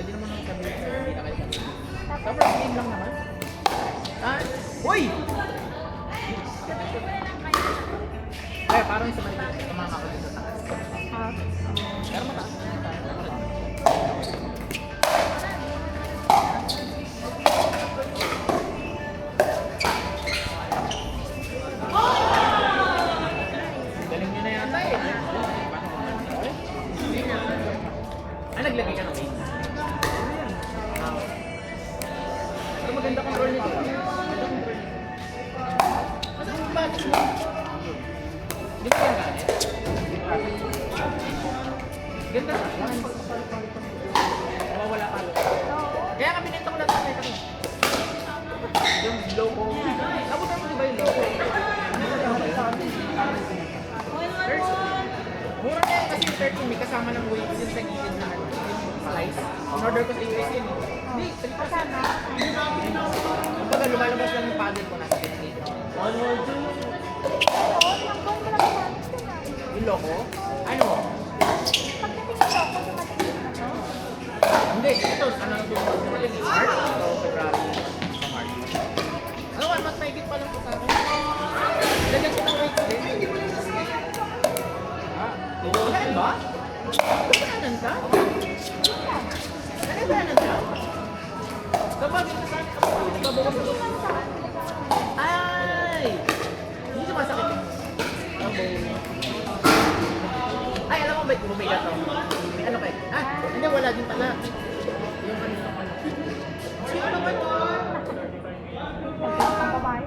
Pwede naman nang sabihin na hindi na kayo kasi. Tapos game lang naman. Ah, uy! Kaya parang sa maliit, tumama ako dito sa taas. Pero mataas. Galing nyo na yata eh. Ah, naglagay ka ng wings. Pero maganda control nito. Maganda control nito. Masa yung batch mo? Di ba yung gamit? Ganda siya. Nawawala ka. Kaya kami nito ko na tatay kami. Yung logo. Nabutan mo di ba yung logo? Mura na yan kasi yung 13 may kasama ng weight yun sa gilid na ano, yung slice. In-order ko sa US yun eh. Hindi, 3% na. Kumbaga lumalabas lang yung paddle ko nasa 15. Yung logo? Ano? Hindi, ito, ano na dumating yung art? Ito, February. Sa March. Ano ka, mas maigit pa lang po sa akin. Lagyan ko ng weight din. Nagkakanan ba? Nagkakanan ka? Nagkakanan ka? Kapag ito saan ka po? Nagkabukas ko. Ay! Hindi sumasakit yun. Ay, alam mo ba? Bumigat ako. May ano kayo? Ah, hindi, wala din pala. Yung ano na pala. Sino naman yun? Ang babae.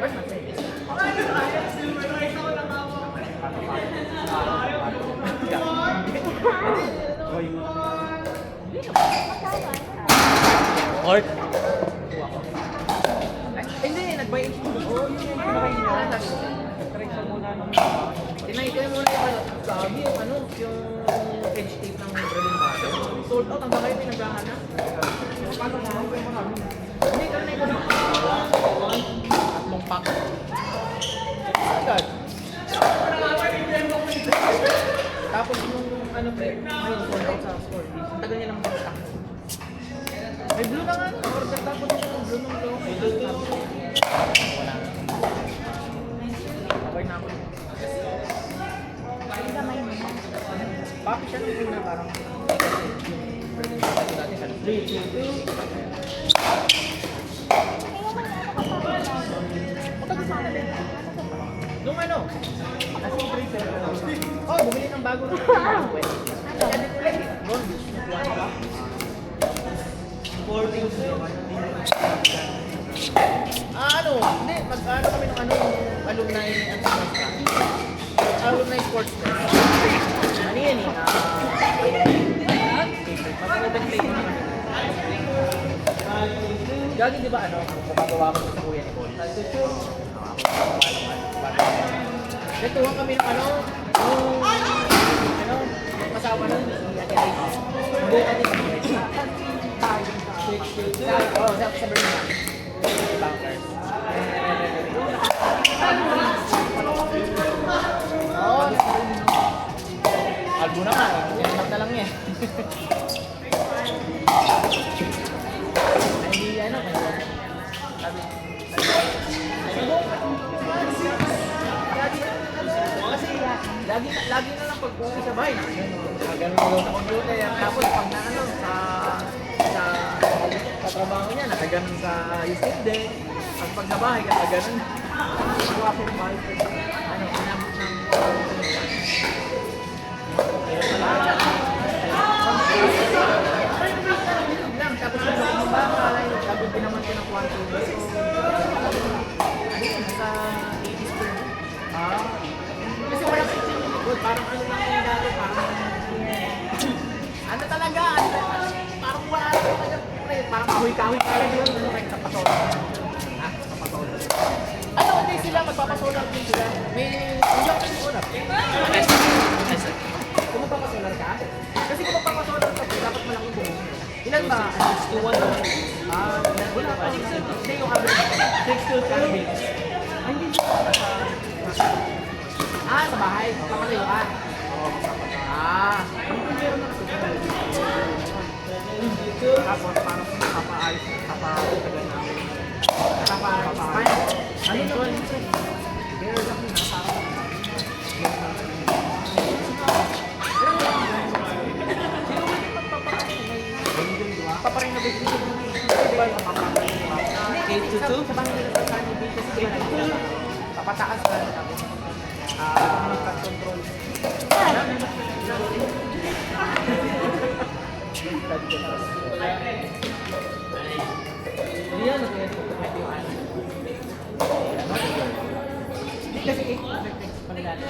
Where's my face? Art. Ay, hindi, nag-buy in. Oo, yun yung pinakain niya. Try ko muna nung... Tinay ko muna yung ano. Sabi yung ano, yung edge tape ng Berlin Bottle. Sold out, ang bakay pinaghahanap. Paano na? Hindi, tinay ko na. Tatlong pack. Agad. Tapos yung ano pre, ayun, sold out sa store. Ang tagal niya lang mag-stock. May blue na nga, order tapos yung blue nung blue. Wala na. Okay na ako. Papi siya nung una parang dati sa 3, 2, 2. Matagal sa kanila. Nung ano? Nasa 3, oh, bumili ng bago na. Kaya dito ulit eh. Gold. Ano? Hindi, mag-ano kami ng ano, alumni, alumni sports fest. Ano yan eh? Mag-open play naman. Gagi di ba ano, gumagawa ko sa kuya ni Paul. Natuwa kami ng ano, yung kasama nun, si Ate Liz. Hindi, Ate Liz. Oo, sa Birmingham. Bankers. Oo, albo naman. Yan na lang niya. Hindi ano, sabi. Lagi na lang pag-uwi sa bahay. Ganun mo sa computer. Tapos pag na ano, sa trabaho niya, nakaganon sa YouTube din. Pag sa bahay, nakaganon. Ano, inabot ng lang. Tapos kung sa bahay, tapos pinaman ko ng kwarto. Ano yun, sa 80s per. Kasi wala ka yung likod. Parang ano lang yung dati, parang ano talaga, parang wala lang talaga. Parang kahoy-kahoy talaga yun. Ano kayo sa pasola? Ha? Sa pasola. Ano, hindi sila, magpapasolar din sila. May ulang din solar. Kung magpapasolar ka? Kasi kung magpapasolar ka, dapat malaking buong. Ilan ba? 6 to 1 naman. Wala pa. Hindi yung average. 6 to 2. Hindi siya. Sa bahay. Kapatayo ka. pataas na. Tapos, control. Hindi yan, nag-automatic yung ano. Hindi kasi text pala natin.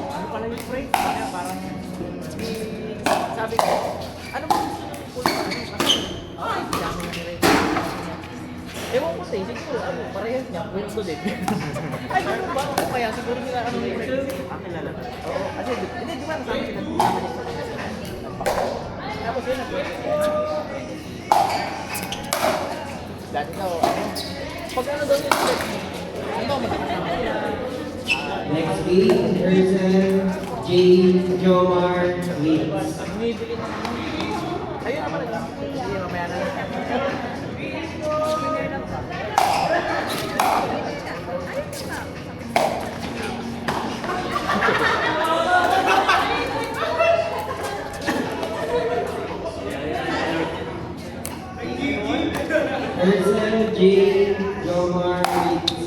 Ano pala yung phrase? Kaya parang sabi ko, ano ba gusto mo? Ay, hindi ako nag-rate. Ewan ko sa'yo, siguro, parehas niya, kwento din. Ay, ano ba? Ako kaya, siguro nila, ano yung rate? Kilala ba? Oo, kasi, hindi, di ba, nasabi sila, naman yung tapos yun, dati daw, pag ano daw yung rate, ano, magkakasama nila. Next week, Ersan, J. Jomar, Weeks. Bumibili ng ayun naman lang. Hindi, mamaya na lang. Ersan, J. Jomar, Weeks.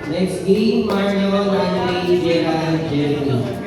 Next game, Mario, Landry, Gerald, Jeremy.